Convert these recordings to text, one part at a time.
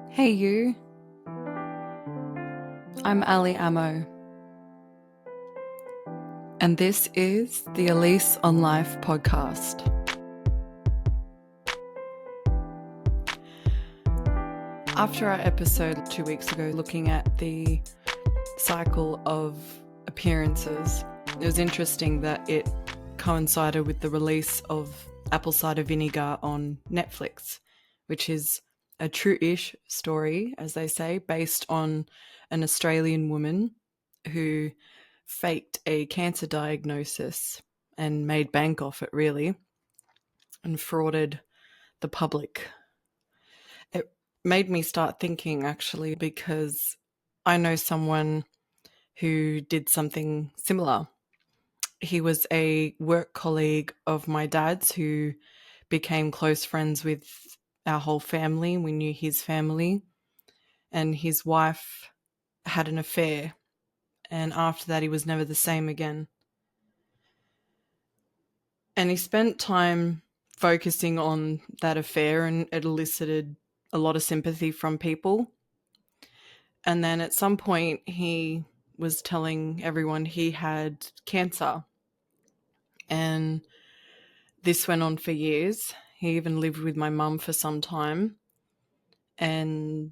Hey you, I'm Ali Amo, and this is the A Lease on Life podcast. After our episode 2 weeks ago looking at the cycle of appearances, it was interesting that it coincided with the release of Apple Cider Vinegar on Netflix, which is a true-ish story, as they say, based on an Australian woman who faked a cancer diagnosis and made bank off it, really, and frauded the public. It made me start thinking, actually, because I know someone who did something similar. He was a work colleague of my dad's who became close friends with our whole family. We knew his family, and his wife had an affair, and after that he was never the same again. And he spent time focusing on that affair, and it elicited a lot of sympathy from people. And then at some point he was telling everyone he had cancer, and this went on for years. He even lived with my mum for some time, and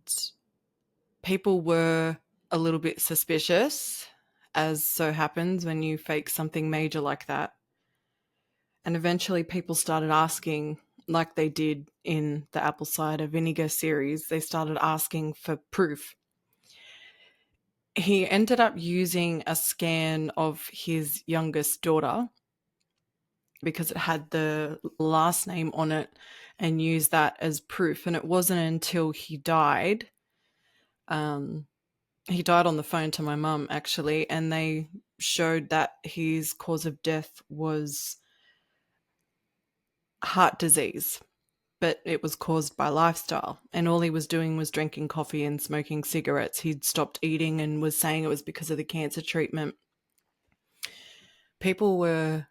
people were a little bit suspicious, as so happens when you fake something major like that. And eventually people started asking, like they did in the Apple Cider Vinegar series, they started asking for proof. He ended up using a scan of his youngest daughter because it had the last name on it and used that as proof. And it wasn't until he died on the phone to my mum, actually, and they showed that his cause of death was heart disease, but it was caused by lifestyle. And all he was doing was drinking coffee and smoking cigarettes. He'd stopped eating and was saying it was because of the cancer treatment. People were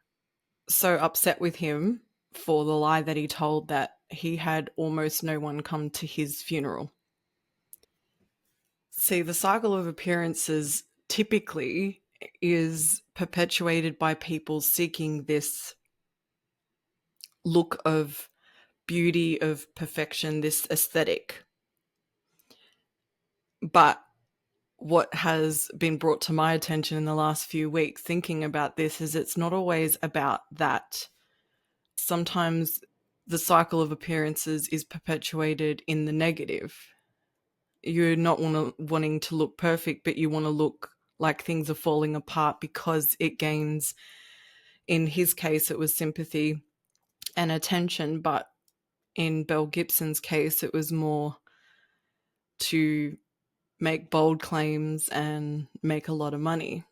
so upset with him for the lie that he told that he had almost no one come to his funeral. See, the cycle of appearances typically is perpetuated by people seeking this look of beauty, of perfection, this aesthetic. But what has been brought to my attention in the last few weeks thinking about this is it's not always about that. Sometimes the cycle of appearances is perpetuated in the negative. You're not wanting to look perfect, but you want to look like things are falling apart because it gains, in his case, it was sympathy and attention, but in Belle Gibson's case, it was more to make bold claims and make a lot of money.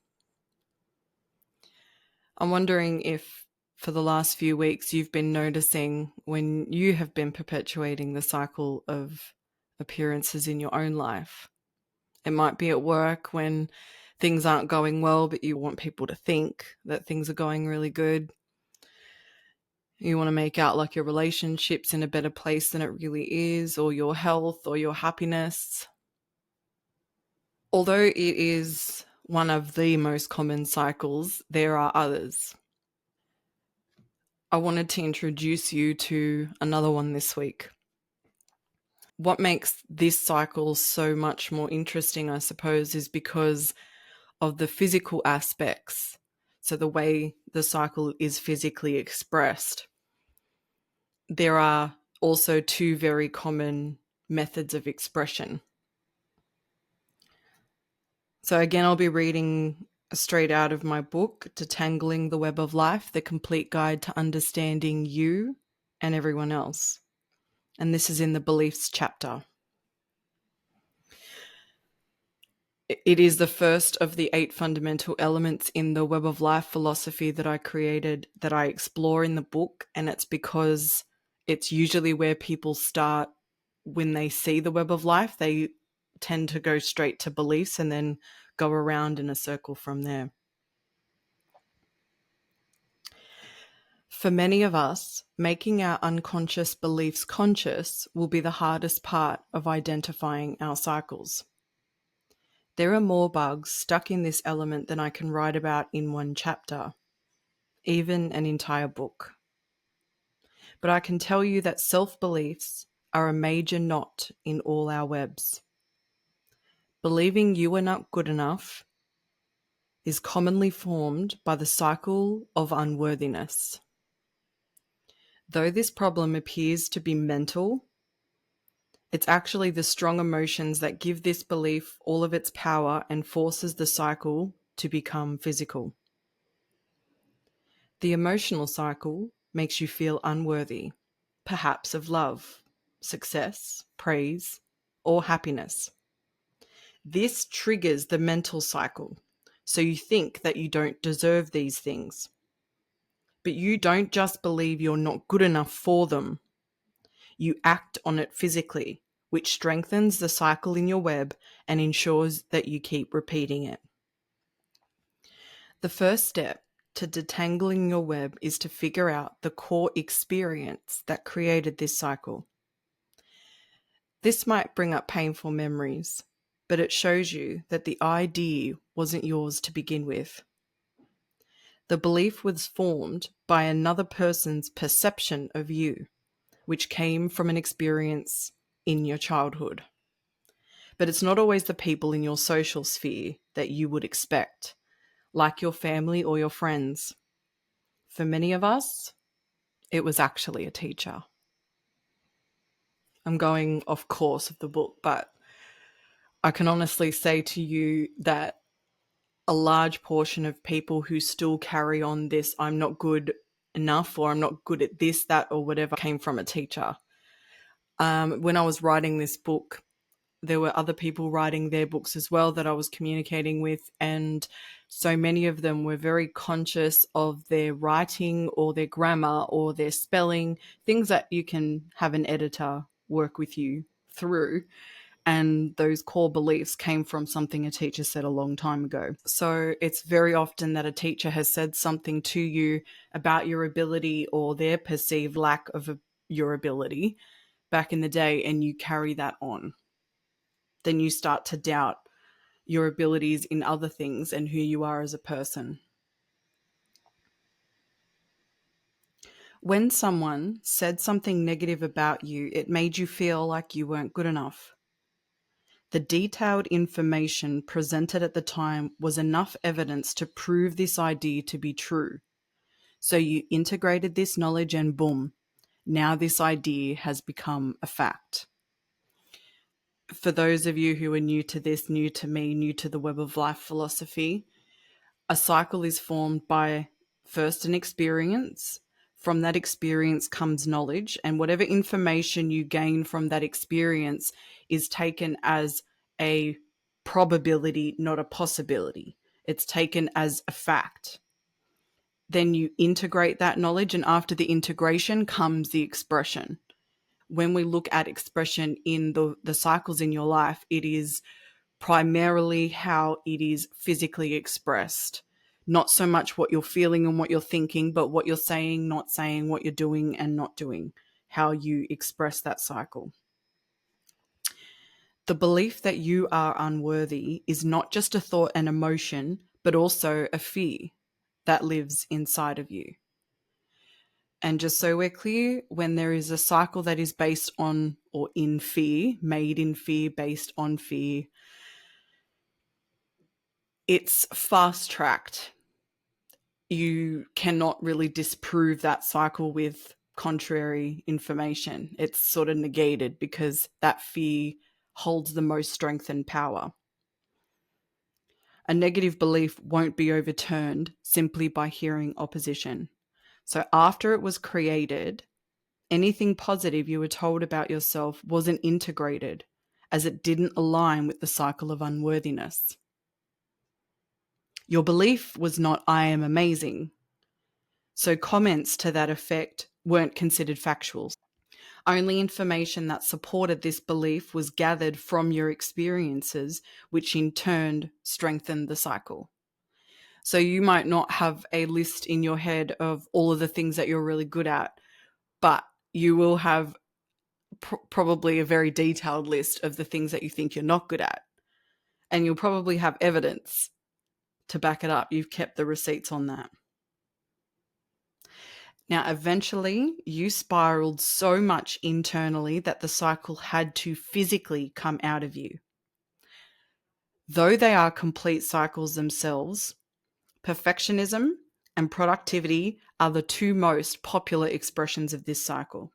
I'm wondering if for the last few weeks you've been noticing when you have been perpetuating the cycle of appearances in your own life. It might be at work when things aren't going well, but you want people to think that things are going really good. You want to make out like your relationship's in a better place than it really is, or your health or your happiness. Although it is one of the most common cycles, there are others. I wanted to introduce you to another one this week. What makes this cycle so much more interesting, I suppose, is because of the physical aspects. So the way the cycle is physically expressed. There are also two very common methods of expression. So again, I'll be reading straight out of my book, Detangling the Web of Life, the complete guide to understanding you and everyone else. And this is in the beliefs chapter. It is the first of the 8 fundamental elements in the Web of Life philosophy that I created, that I explore in the book, and it's because it's usually where people start when they see the Web of Life. They tend to go straight to beliefs and then go around in a circle from there. For many of us, making our unconscious beliefs conscious will be the hardest part of identifying our cycles. There are more bugs stuck in this element than I can write about in one chapter, even an entire book. But I can tell you that self-beliefs are a major knot in all our webs. Believing you are not good enough is commonly formed by the cycle of unworthiness. Though this problem appears to be mental, it's actually the strong emotions that give this belief all of its power and forces the cycle to become physical. The emotional cycle makes you feel unworthy, perhaps of love, success, praise, or happiness. This triggers the mental cycle, so you think that you don't deserve these things. But you don't just believe you're not good enough for them. You act on it physically, which strengthens the cycle in your web and ensures that you keep repeating it. The first step to detangling your web is to figure out the core experience that created this cycle. This might bring up painful memories, but it shows you that the idea wasn't yours to begin with. The belief was formed by another person's perception of you, which came from an experience in your childhood. But it's not always the people in your social sphere that you would expect, like your family or your friends. For many of us, it was actually a teacher. I'm going off course of the book, but I can honestly say to you that a large portion of people who still carry on this I'm not good enough or I'm not good at this, that, or whatever came from a teacher. When I was writing this book, there were other people writing their books as well that I was communicating with, and so many of them were very conscious of their writing or their grammar or their spelling, things that you can have an editor work with you through. And those core beliefs came from something a teacher said a long time ago. So it's very often that a teacher has said something to you about your ability or their perceived lack of your ability back in the day, and you carry that on. Then you start to doubt your abilities in other things and who you are as a person. When someone said something negative about you, it made you feel like you weren't good enough. The detailed information presented at the time was enough evidence to prove this idea to be true. So you integrated this knowledge and boom, now this idea has become a fact. For those of you who are new to this, new to me, new to the Web of Life philosophy, a cycle is formed by first an experience. From that experience comes knowledge, and whatever information you gain from that experience is taken as a probability, not a possibility. It's taken as a fact. Then you integrate that knowledge, and after the integration comes the expression. When we look at expression in the cycles in your life, it is primarily how it is physically expressed. Not so much what you're feeling and what you're thinking, but what you're saying, not saying, what you're doing and not doing, how you express that cycle. The belief that you are unworthy is not just a thought and emotion, but also a fear that lives inside of you. And just so we're clear, when there is a cycle that is based on or in fear, made in fear, based on fear, it's fast-tracked. You cannot really disprove that cycle with contrary information. It's sort of negated because that fear holds the most strength and power. A negative belief won't be overturned simply by hearing opposition. So after it was created, anything positive you were told about yourself wasn't integrated, as it didn't align with the cycle of unworthiness. Your belief was not, I am amazing. So comments to that effect weren't considered factual. Only information that supported this belief was gathered from your experiences, which in turn strengthened the cycle. So you might not have a list in your head of all of the things that you're really good at, but you will have probably a very detailed list of the things that you think you're not good at. And you'll probably have evidence to back it up. You've kept the receipts on that. Now, eventually, you spiraled so much internally that the cycle had to physically come out of you. Though they are complete cycles themselves, perfectionism and productivity are the two most popular expressions of this cycle.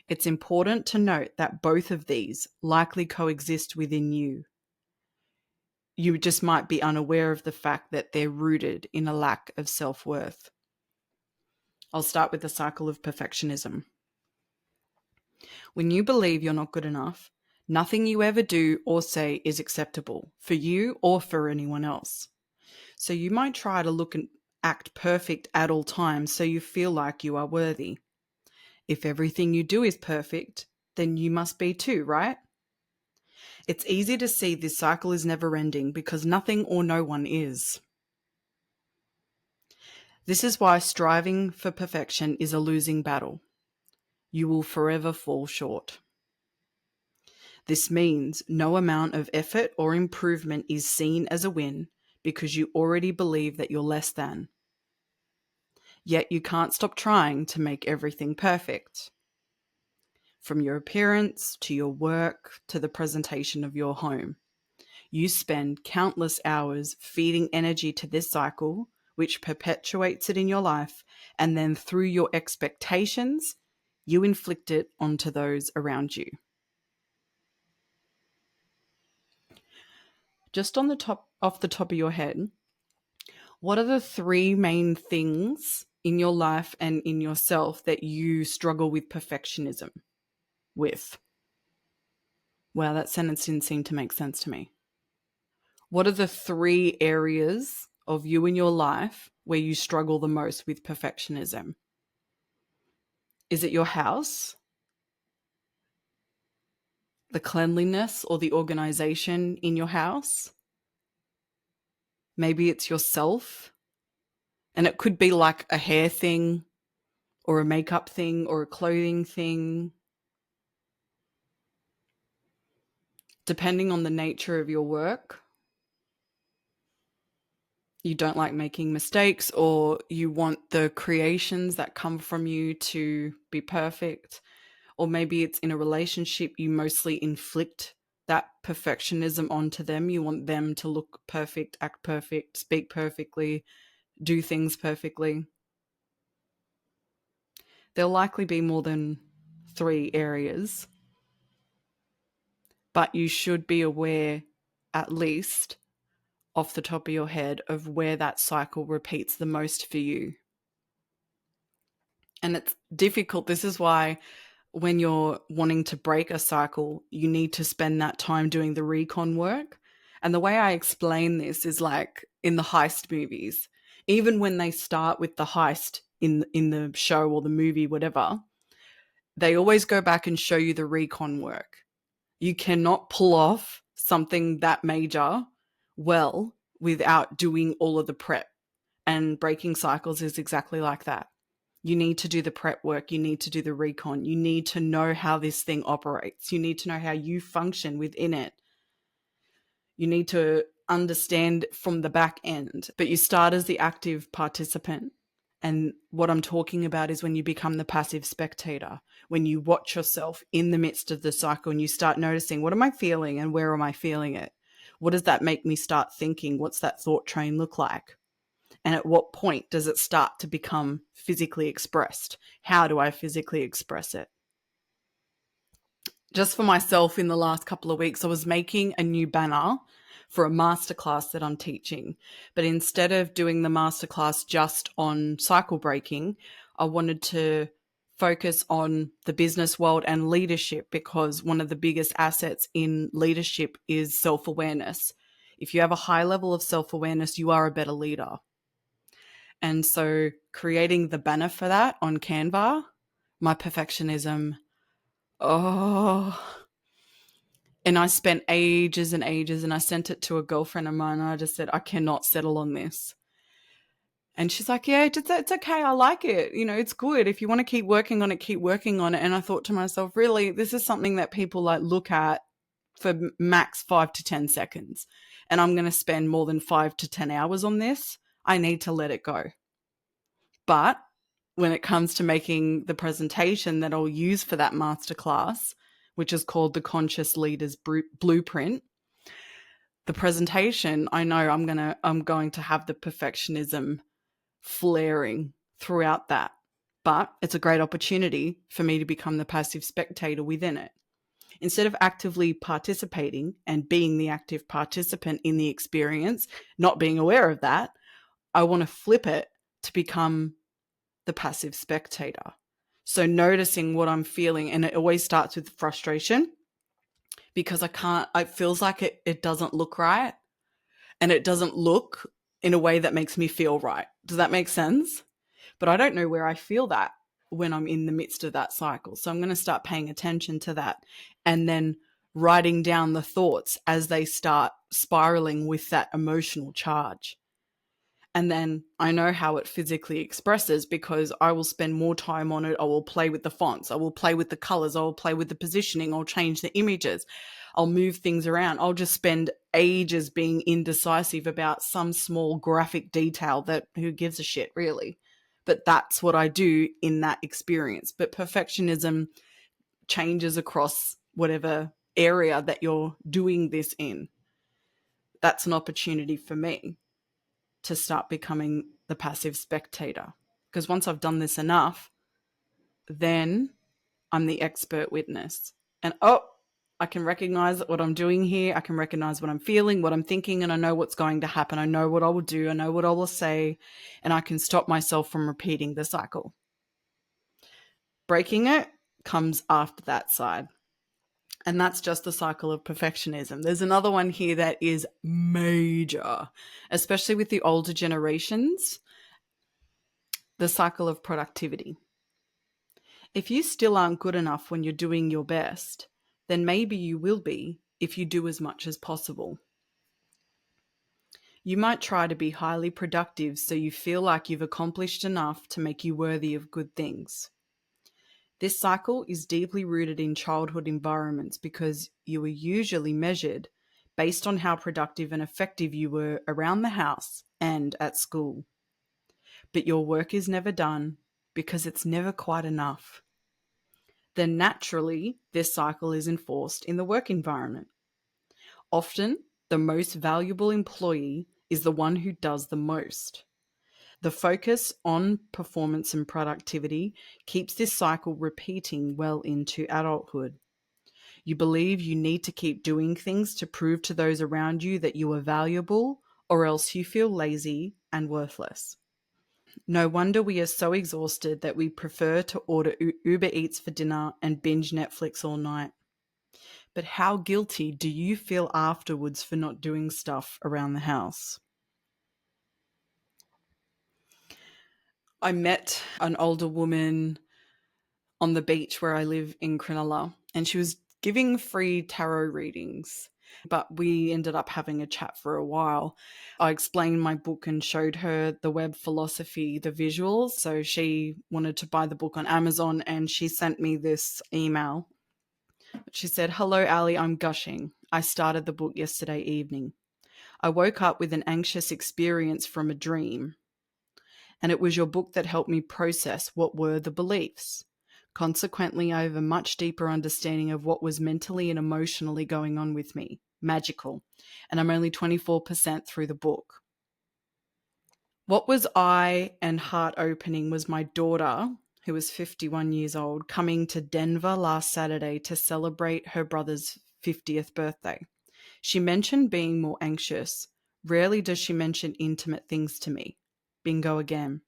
It's important to note that both of these likely coexist within you. You just might be unaware of the fact that they're rooted in a lack of self-worth. I'll start with the cycle of perfectionism. When you believe you're not good enough, nothing you ever do or say is acceptable for you or for anyone else. So you might try to look and act perfect at all times so you feel like you are worthy. If everything you do is perfect, then you must be too, right? It's easy to see this cycle is never ending because nothing or no one is. This is why striving for perfection is a losing battle. You will forever fall short. This means no amount of effort or improvement is seen as a win because you already believe that you're less than. Yet you can't stop trying to make everything perfect. From your appearance to your work to the presentation of your home. You spend countless hours feeding energy to this cycle, which perpetuates it in your life, and then through your expectations, you inflict it onto those around you. Just off the top of your head, what are the three main things in your life and in yourself that you struggle with perfectionism with? Wow, that sentence didn't seem to make sense to me. What are the three areas of you in your life where you struggle the most with perfectionism? Is it your house, the cleanliness or the organization in your house? Maybe it's yourself, and it could be like a hair thing or a makeup thing or a clothing thing. Depending on the nature of your work, you don't like making mistakes or you want the creations that come from you to be perfect. Or maybe it's in a relationship, you mostly inflict that perfectionism onto them. You want them to look perfect, act perfect, speak perfectly, do things perfectly. There'll likely be more than 3 areas, but you should be aware, at least off the top of your head, of where that cycle repeats the most for you. And it's difficult. This is why when you're wanting to break a cycle, you need to spend that time doing the recon work. And the way I explain this is like in the heist movies. Even when they start with the heist in the show or the movie, whatever, they always go back and show you the recon work. You cannot pull off something that major well without doing all of the prep. And breaking cycles is exactly like that. You need to do the prep work. You need to do the recon. You need to know how this thing operates. You need to know how you function within it. You need to understand from the back end. But you start as the active participant. And what I'm talking about is when you become the passive spectator, when you watch yourself in the midst of the cycle and you start noticing, what am I feeling and where am I feeling it? What does that make me start thinking? What's that thought train look like? And at what point does it start to become physically expressed? How do I physically express it? Just for myself, in the last couple of weeks, I was making a new banner for a masterclass that I'm teaching. But instead of doing the masterclass just on cycle breaking, I wanted to focus on the business world and leadership, because one of the biggest assets in leadership is self-awareness. If you have a high level of self-awareness, you are a better leader. And so creating the banner for that on Canva, my perfectionism, and I spent ages and ages, and I sent it to a girlfriend of mine, and I just said, I cannot settle on this. And she's like, yeah, it's okay. I like it. It's good. If you want to keep working on it, keep working on it. And I thought to myself, really, this is something that people like look at for max 5 to 10 seconds. And I'm going to spend more than 5 to 10 hours on this. I need to let it go. But when it comes to making the presentation that I'll use for that masterclass, which is called the Conscious Leader's Blueprint, the presentation, I know I'm going to have the perfectionism flaring throughout that. But it's a great opportunity for me to become the passive spectator within it. Instead of actively participating and being the active participant in the experience, not being aware of that, I want to flip it to become the passive spectator. So noticing what I'm feeling, and it always starts with frustration because it feels like it doesn't look right, and it doesn't look in a way that makes me feel right. Does that make sense? But I don't know where I feel that when I'm in the midst of that cycle. So I'm going to start paying attention to that and then writing down the thoughts as they start spiraling with that emotional charge. And then I know how it physically expresses because I will spend more time on it. I will play with the fonts. I will play with the colors. I will play with the positioning. I'll change the images. I'll move things around. I'll just spend ages being indecisive about some small graphic detail that who gives a shit, really. But that's what I do in that experience. But perfectionism changes across whatever area that you're doing this in. That's an opportunity for me to start becoming the passive spectator. Because once I've done this enough, then I'm the expert witness. And I can recognize what I'm doing here. I can recognize what I'm feeling, what I'm thinking, and I know what's going to happen. I know what I will do. I know what I will say, and I can stop myself from repeating the cycle. Breaking it comes after that side. And that's just the cycle of perfectionism. There's another one here that is major, especially with the older generations, the cycle of productivity. If you still aren't good enough when you're doing your best, then maybe you will be if you do as much as possible. You might try to be highly productive so you feel like you've accomplished enough to make you worthy of good things. This cycle is deeply rooted in childhood environments because you were usually measured based on how productive and effective you were around the house and at school. But your work is never done because it's never quite enough. Then naturally, this cycle is enforced in the work environment. Often, the most valuable employee is the one who does the most. The focus on performance and productivity keeps this cycle repeating well into adulthood. You believe you need to keep doing things to prove to those around you that you are valuable, or else you feel lazy and worthless. No wonder we are so exhausted that we prefer to order Uber Eats for dinner and binge Netflix all night. But how guilty do you feel afterwards for not doing stuff around the house? I met an older woman on the beach where I live in Cronulla, and she was giving free tarot readings. But we ended up having a chat for a while. I explained my book and showed her the web philosophy, the visuals. So she wanted to buy the book on Amazon, and she sent me this email. She said, "Hello, Ali, I'm gushing. I started the book yesterday evening. I woke up with an anxious experience from a dream, and it was your book that helped me process what were the beliefs. Consequently, I have a much deeper understanding of what was mentally and emotionally going on with me. Magical. And I'm only 24% through the book." What was eye and heart opening was my daughter, who was 51 years old, coming to Denver last Saturday to celebrate her brother's 50th birthday. She mentioned being more anxious. Rarely does she mention intimate things to me. Bingo again.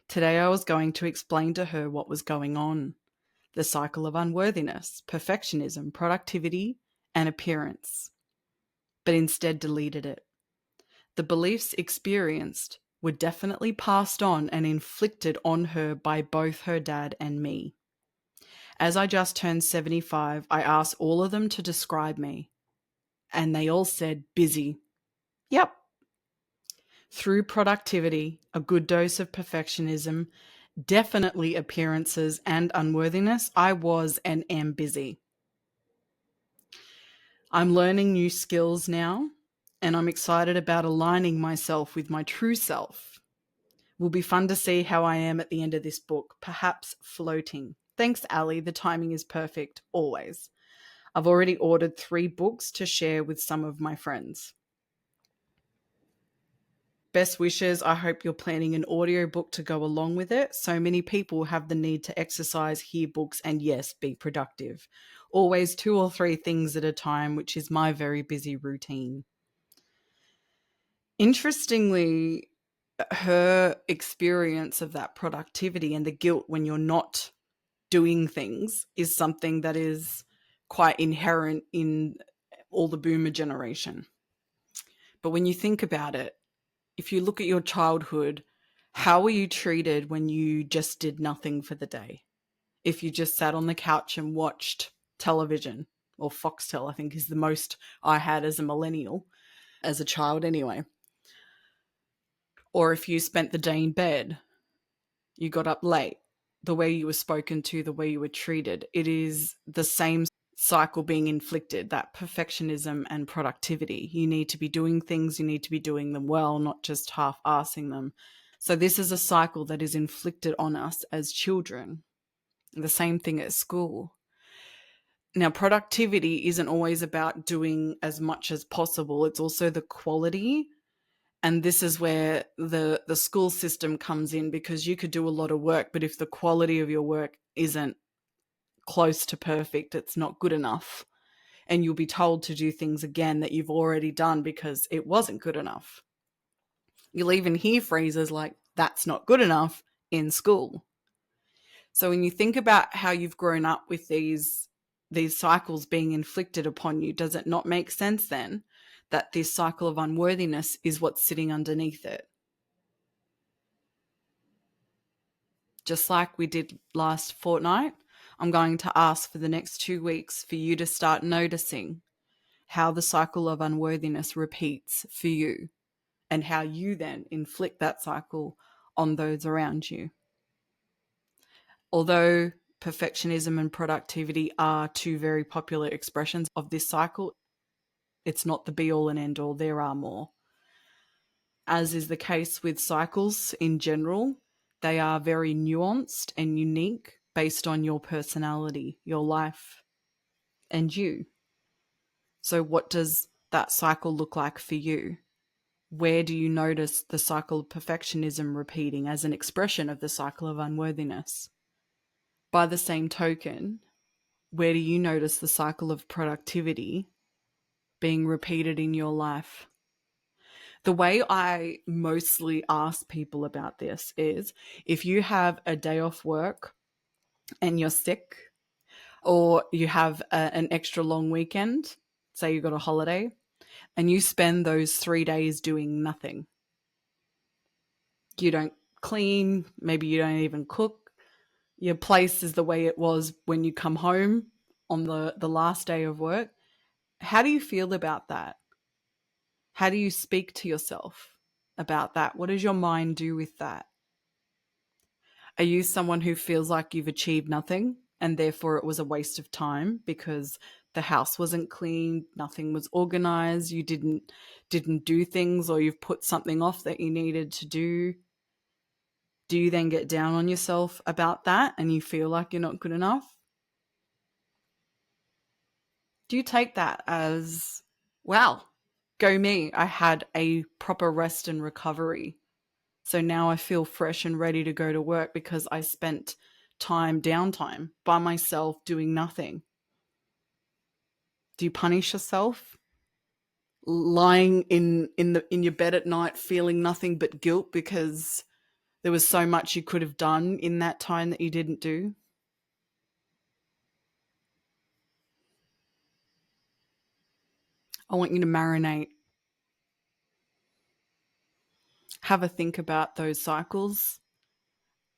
Today I was going to explain to her what was going on. The cycle of unworthiness, perfectionism, productivity, and appearance. But instead deleted it. The beliefs experienced were definitely passed on and inflicted on her by both her dad and me. As I just turned 75, I asked all of them to describe me, and they all said busy. Yep. Through productivity, a good dose of perfectionism, definitely appearances and unworthiness, I was and am busy. I'm learning new skills now, and I'm excited about aligning myself with my true self. Will be fun to see how I am at the end of this book, perhaps floating. Thanks, Ally. The timing is perfect, always. I've already ordered 3 books to share with some of my friends. Best wishes. I hope you're planning an audiobook to go along with it. So many people have the need to exercise, hear books, and yes, be productive. Always 2 or 3 things at a time, which is my very busy routine. Interestingly, her experience of that productivity and the guilt when you're not doing things is something that is quite inherent in all the boomer generation. But when you think about it, if you look at your childhood, how were you treated when you just did nothing for the day? If you just sat on the couch and watched television, or Foxtel, I think is the most I had as a millennial, as a child anyway. Or if you spent the day in bed, you got up late, the way you were spoken to, the way you were treated, it is the same cycle being inflicted, that perfectionism and productivity. You need to be doing things, you need to be doing them well, not just half-assing them. So this is a cycle that is inflicted on us as children. The same thing at school. Now, productivity isn't always about doing as much as possible. It's also the quality. And this is where the school system comes in, because you could do a lot of work, but if the quality of your work isn't close to perfect, it's not good enough. And you'll be told to do things again that you've already done because it wasn't good enough. You'll even hear phrases like, that's not good enough in school. So when you think about how you've grown up with these cycles being inflicted upon you, does it not make sense then that this cycle of unworthiness is what's sitting underneath it? Just like we did last fortnight, I'm going to ask for the next 2 weeks for you to start noticing how the cycle of unworthiness repeats for you and how you then inflict that cycle on those around you. Although perfectionism and productivity are 2 very popular expressions of this cycle, it's not the be all and end all. There are more. As is the case with cycles in general, they are very nuanced and unique based on your personality, your life, and you. So what does that cycle look like for you? Where do you notice the cycle of perfectionism repeating as an expression of the cycle of unworthiness? By the same token, where do you notice the cycle of productivity being repeated in your life? The way I mostly ask people about this is, if you have a day off work and you're sick, or you have an extra long weekend, say you got a holiday, and you spend those 3 days doing nothing. You don't clean, maybe you don't even cook. Your place is the way it was when you come home on the last day of work. How do you feel about that? How do you speak to yourself about that? What does your mind do with that? Are you someone who feels like you've achieved nothing and therefore it was a waste of time because the house wasn't clean, nothing was organized, you didn't do things, or you've put something off that you needed to do? Do you then get down on yourself about that and you feel like you're not good enough? Do you take that as, well, go me, I had a proper rest and recovery, so now I feel fresh and ready to go to work because I spent downtime by myself doing nothing? Do you punish yourself, lying in your bed at night feeling nothing but guilt because there was so much you could have done in that time that you didn't do? I want you to marinate. Have a think about those cycles,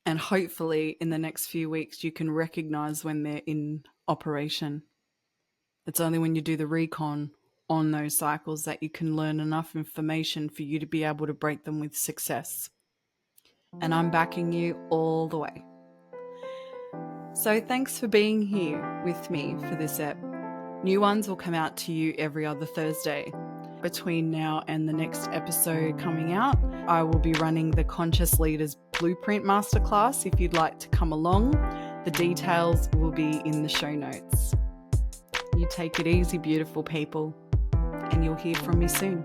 and hopefully in the next few weeks you can recognize when they're in operation. It's only when you do the recon on those cycles that you can learn enough information for you to be able to break them with success. And I'm backing you all the way. So thanks for being here with me for this ep. New ones will come out to you every other Thursday. Between now and the next episode coming out, I will be running the Conscious Leaders Blueprint Masterclass if you'd like to come along. The details will be in the show notes. You take it easy, beautiful people, and you'll hear from me soon.